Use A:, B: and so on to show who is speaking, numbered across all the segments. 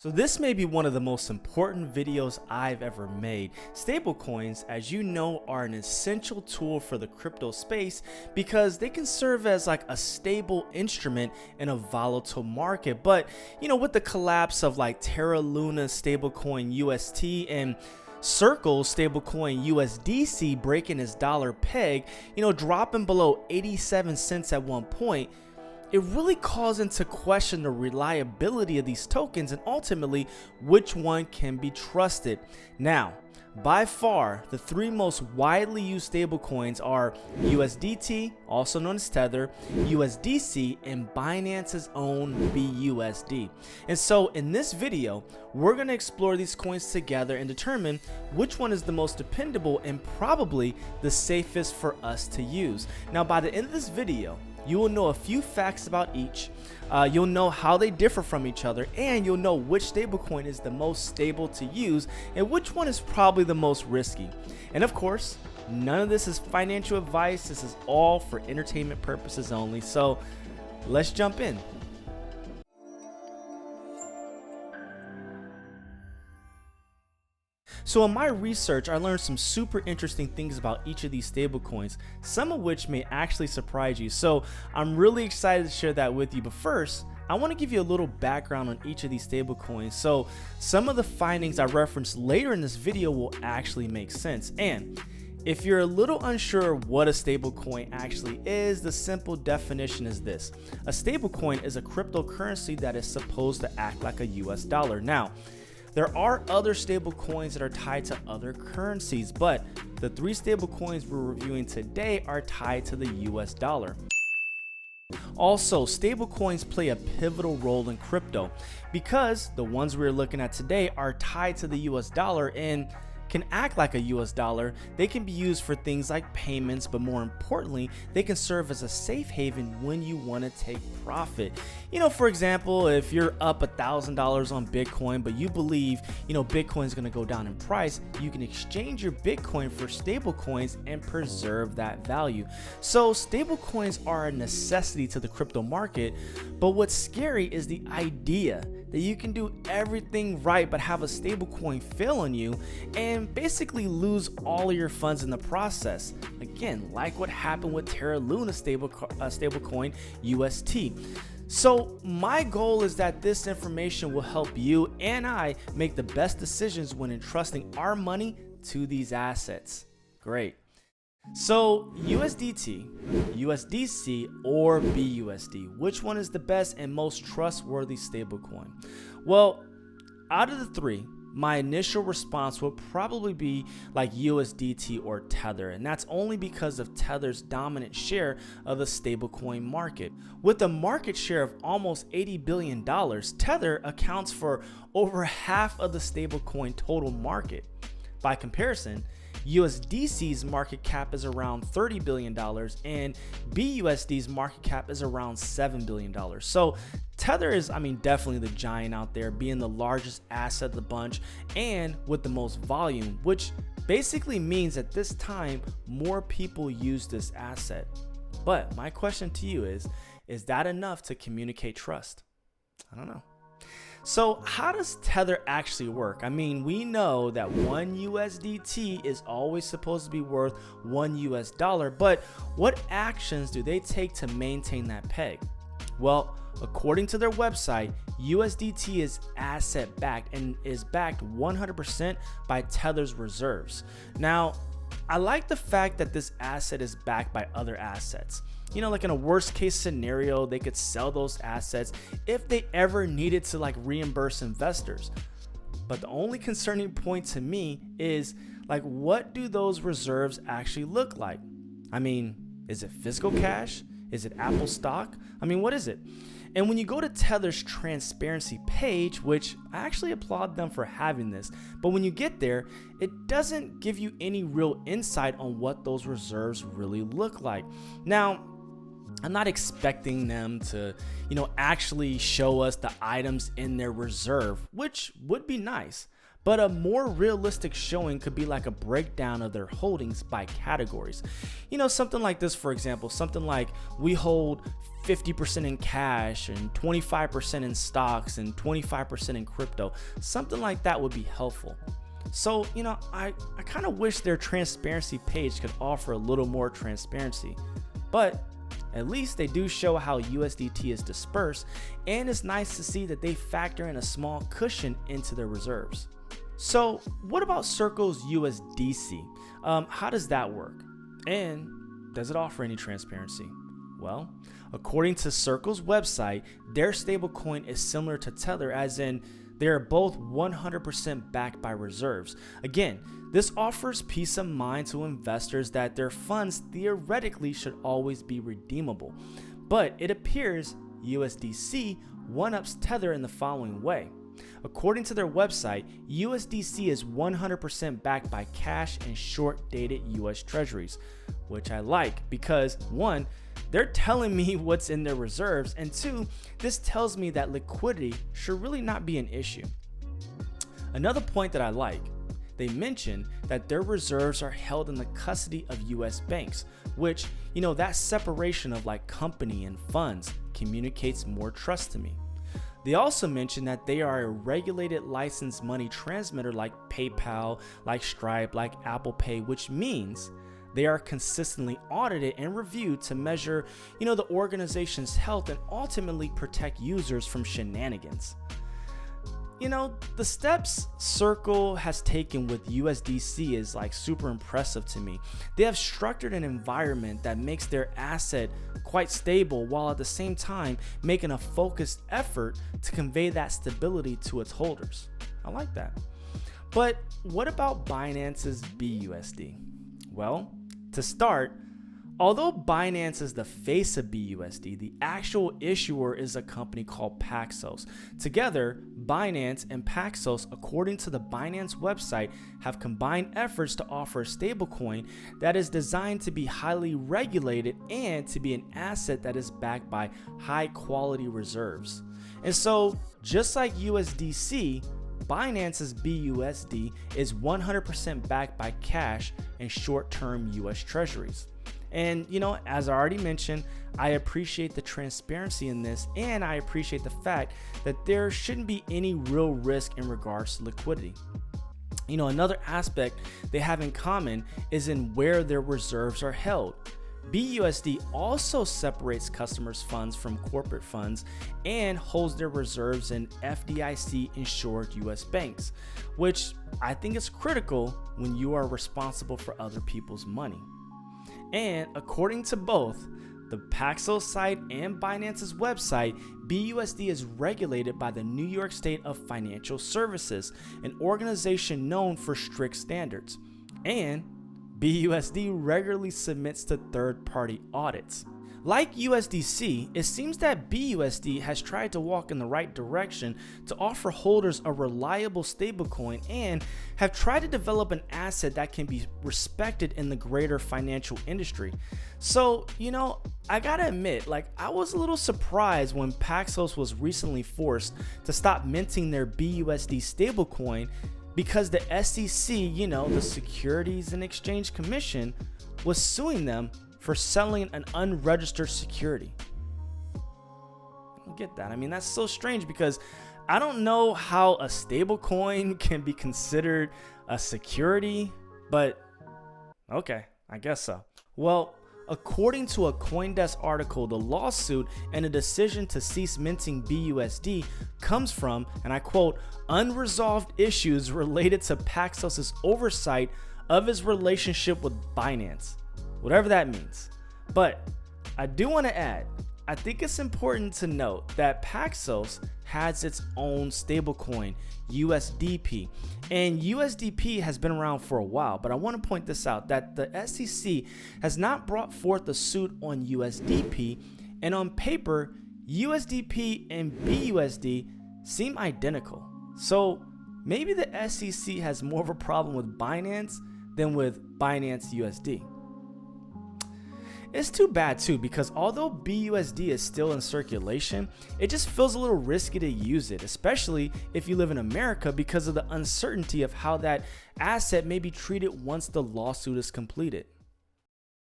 A: So this may be one of the most important videos I've ever made. Stablecoins, as you know, are an essential tool for the crypto space because they can serve as like a stable instrument in a volatile market. But with the collapse of like Terra Luna stablecoin UST and Circle stablecoin USDC breaking its dollar peg, dropping below 87 cents at one point, it really calls into question the reliability of these tokens and ultimately which one can be trusted. Now, by far, the three most widely used stablecoins are USDT, also known as Tether, USDC, and Binance's own BUSD. And so in this video, we're going to explore these coins together and determine which one is the most dependable and probably the safest for us to use. Now, by the end of this video, you will know a few facts about each, you'll know how they differ from each other, and you'll know which stablecoin is the most stable to use and which one is probably the most risky. And of course, none of this is financial advice. This is all for entertainment purposes only. So let's jump in. So in my research, I learned some super interesting things about each of these stablecoins, some of which may actually surprise you. So I'm really excited to share that with you. But first, I want to give you a little background on each of these stablecoins. So some of the findings I reference later in this video will actually make sense. And if you're a little unsure what a stablecoin actually is, the simple definition is this. A stablecoin is a cryptocurrency that is supposed to act like a US dollar. Now, there are other stable coins that are tied to other currencies, but the three stable coins we're reviewing today are tied to the US dollar. Also, stable coins play a pivotal role in crypto because the ones we're looking at today are tied to the US dollar and can act like a US dollar. They can be used for things like payments, but more importantly, they can serve as a safe haven when you want to take profit. For example, if you're up $1,000 on Bitcoin, but you believe, Bitcoin is going to go down in price, you can exchange your Bitcoin for stable coins and preserve that value. So stable coins are a necessity to the crypto market, but what's scary is the idea that you can do everything right but have a stable coin fail on you and basically lose all of your funds in the process. Again, like what happened with Terra Luna stablecoin UST. So my goal is that this information will help you and I make the best decisions when entrusting our money to these assets. Great. So USDT, USDC, or BUSD, which one is the best and most trustworthy stablecoin? Well, out of the three, my initial response would probably be like USDT or Tether, and that's only because of Tether's dominant share of the stablecoin market. With a market share of almost $80 billion, Tether accounts for over half of the stablecoin total market. By comparison, USDC's market cap is around $30 billion and BUSD's market cap is around $7 billion. So Tether is, definitely the giant out there, being the largest asset of the bunch and with the most volume, which basically means at this time, more people use this asset. But my question to you is that enough to communicate trust? I don't know. So how does Tether actually work? We know that one USDT is always supposed to be worth $1 US, but what actions do they take to maintain that peg? Well, according to their website, USDT is asset backed and is backed 100% by Tether's reserves. Now, I like the fact that this asset is backed by other assets. Like in a worst case scenario, they could sell those assets if they ever needed to reimburse investors. But the only concerning point to me is what do those reserves actually look like? Is it physical cash? Is it Apple stock? What is it? And when you go to Tether's transparency page, which I actually applaud them for having this, but when you get there, it doesn't give you any real insight on what those reserves really look like. Now, I'm not expecting them to, actually show us the items in their reserve, which would be nice. But a more realistic showing could be like a breakdown of their holdings by categories. Something like this, for example, something like we hold 50% in cash and 25% in stocks and 25% in crypto. Something like that would be helpful. So, I kind of wish their transparency page could offer a little more transparency, but at least they do show how USDT is dispersed, and it's nice to see that they factor in a small cushion into their reserves. So what about Circle's USDC? How does that work? And does it offer any transparency? Well, according to Circle's website, their stablecoin is similar to Tether, as in they are both 100% backed by reserves. Again, this offers peace of mind to investors that their funds theoretically should always be redeemable. But it appears USDC one-ups Tether in the following way. According to their website, USDC is 100% backed by cash and short-dated US treasuries, which I like because 1, they're telling me what's in their reserves, and 2, this tells me that liquidity should really not be an issue. Another point that I like, they mention that their reserves are held in the custody of US banks, which, that separation of like company and funds communicates more trust to me. They also mention that they are a regulated licensed money transmitter like PayPal, like Stripe, like Apple Pay, which means they are consistently audited and reviewed to measure, the organization's health and ultimately protect users from shenanigans. The steps Circle has taken with USDC is like super impressive to me. They have structured an environment that makes their asset quite stable while at the same time making a focused effort to convey that stability to its holders. I like that. But what about Binance's BUSD? Well, to start, although Binance is the face of BUSD, the actual issuer is a company called Paxos. Together, Binance and Paxos, according to the Binance website, have combined efforts to offer a stablecoin that is designed to be highly regulated and to be an asset that is backed by high quality reserves. And so, just like USDC, Binance's BUSD is 100% backed by cash and short-term US treasuries. And as I already mentioned, I appreciate the transparency in this, and I appreciate the fact that there shouldn't be any real risk in regards to liquidity. Another aspect they have in common is in where their reserves are held. BUSD also separates customers' funds from corporate funds and holds their reserves in FDIC insured US banks, which I think is critical when you are responsible for other people's money. And according to both the Paxos site and Binance's website, BUSD is regulated by the New York State of Financial Services, an organization known for strict standards. And BUSD regularly submits to third-party audits. Like USDC, it seems that BUSD has tried to walk in the right direction to offer holders a reliable stablecoin and have tried to develop an asset that can be respected in the greater financial industry. So, I gotta admit, I was a little surprised when Paxos was recently forced to stop minting their BUSD stablecoin because the SEC, the Securities and Exchange Commission, was suing them for selling an unregistered security. I don't get that. That's so strange because I don't know how a stablecoin can be considered a security, but okay, I guess so. Well, according to a CoinDesk article, the lawsuit and the decision to cease minting BUSD comes from, and I quote, unresolved issues related to Paxos' oversight of his relationship with Binance. Whatever that means. But I do want to add, I think it's important to note that Paxos has its own stablecoin, USDP, and USDP has been around for a while, but I want to point this out that the SEC has not brought forth a suit on USDP, and on paper, USDP and BUSD seem identical. So maybe the SEC has more of a problem with Binance than with Binance USD. It's too bad too, because although BUSD is still in circulation, it just feels a little risky to use it, especially if you live in America, because of the uncertainty of how that asset may be treated once the lawsuit is completed.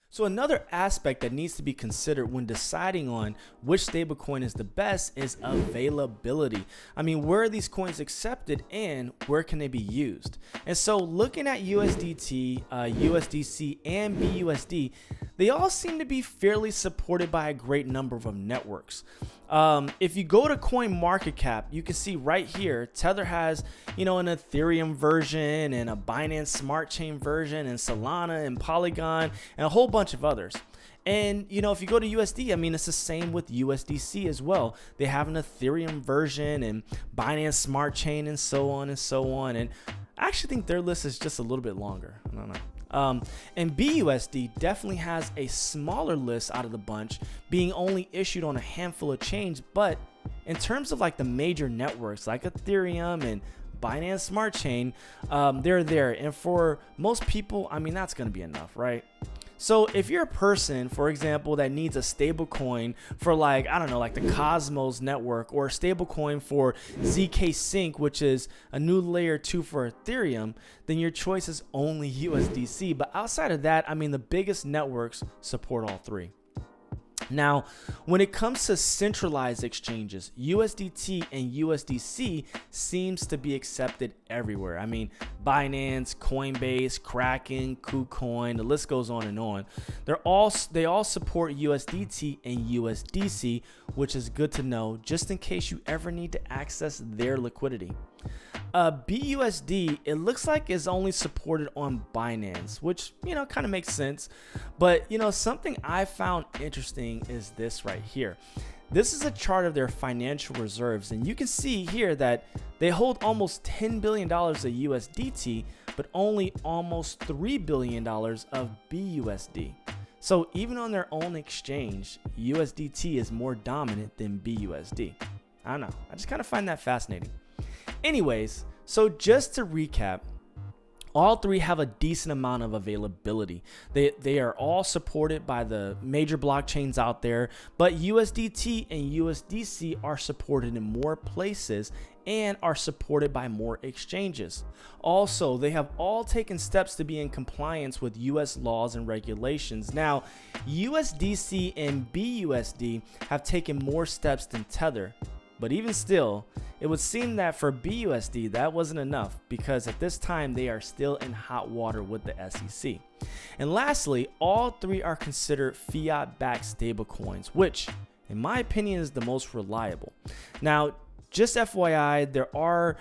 A: So another aspect that needs to be considered when deciding on which stablecoin is the best is availability. I mean, where are these coins accepted and where can they be used? And so looking at USDT, USDC, and BUSD, they all seem to be fairly supported by a great number of networks. If you go to CoinMarketCap, you can see right here, Tether has, an Ethereum version and a Binance Smart Chain version and Solana and Polygon and a whole bunch of others. And, if you go to USD, I mean, it's the same with USDC as well. They have an Ethereum version and Binance Smart Chain and so on and so on. And I actually think their list is just a little bit longer. I don't know. And BUSD definitely has a smaller list out of the bunch, being only issued on a handful of chains. But in terms of like the major networks like Ethereum and Binance Smart Chain, they're there. And for most people, I mean, that's going to be enough, right? So if you're a person, for example, that needs a stablecoin for like the Cosmos network, or a stablecoin for ZK Sync, which is a new layer 2 for Ethereum, then your choice is only USDC. But outside of that, I mean, the biggest networks support all three. Now, when it comes to centralized exchanges, USDT and USDC seems to be accepted everywhere. I mean, Binance, Coinbase, Kraken, KuCoin, the list goes on and on. They all support USDT and USDC, which is good to know just in case you ever need to access their liquidity. BUSD, it looks like is only supported on Binance, which, kind of makes sense. But, something I found interesting is this right here. This is a chart of their financial reserves, and you can see here that they hold almost $10 billion of USDT, but only almost $3 billion of BUSD. So even on their own exchange, USDT is more dominant than BUSD. I don't know. I just kind of find that fascinating. Anyways, so just to recap, all three have a decent amount of availability. They are all supported by the major blockchains out there, but USDT and USDC are supported in more places and are supported by more exchanges. Also, they have all taken steps to be in compliance with US laws and regulations. Now, USDC and BUSD have taken more steps than Tether. But even still, it would seem that for BUSD, that wasn't enough, because at this time they are still in hot water with the SEC. And lastly, all three are considered fiat-backed stablecoins, which in my opinion is the most reliable. Now, just FYI, there are,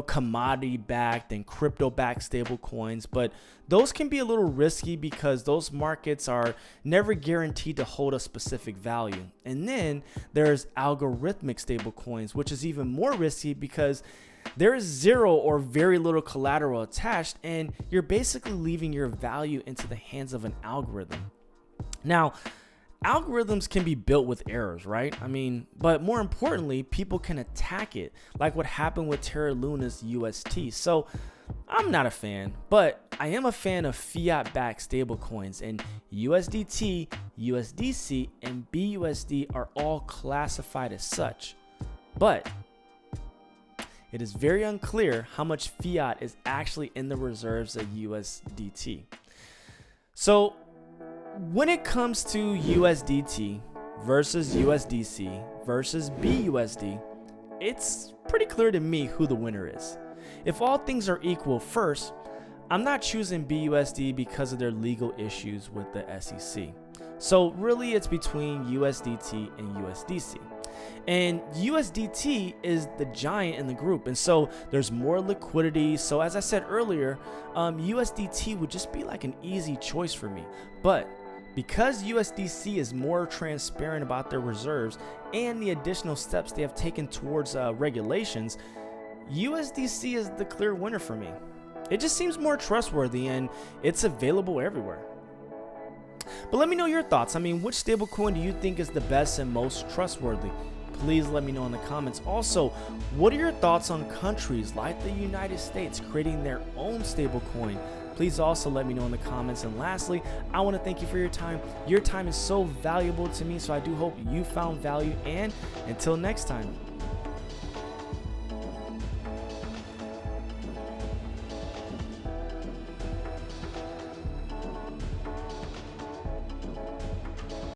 A: commodity-backed and crypto-backed stablecoins, but those can be a little risky because those markets are never guaranteed to hold a specific value. And then there's algorithmic stablecoins, which is even more risky because there is zero or very little collateral attached, and you're basically leaving your value into the hands of an algorithm. Now, algorithms can be built with errors, right? I mean, but more importantly, people can attack it, like what happened with Terra Luna's UST. So I'm not a fan, but I am a fan of fiat-backed stablecoins, and USDT, USDC, and BUSD are all classified as such. But it is very unclear how much fiat is actually in the reserves of USDT. So when it comes to USDT versus USDC versus BUSD, it's pretty clear to me who the winner is. If all things are equal, first, I'm not choosing BUSD because of their legal issues with the SEC. So really it's between USDT and USDC. And USDT is the giant in the group, and so there's more liquidity. So as I said earlier, USDT would just be like an easy choice for me. But because USDC is more transparent about their reserves and the additional steps they have taken towards regulations, USDC is the clear winner for me. It just seems more trustworthy and it's available everywhere. But let me know your thoughts. I mean, which stablecoin do you think is the best and most trustworthy? Please let me know in the comments. Also, what are your thoughts on countries like the United States creating their own stablecoin? please also let me know in the comments. And lastly, I want to thank you for your time. Your time is so valuable to me, so I do hope you found value, and until next time.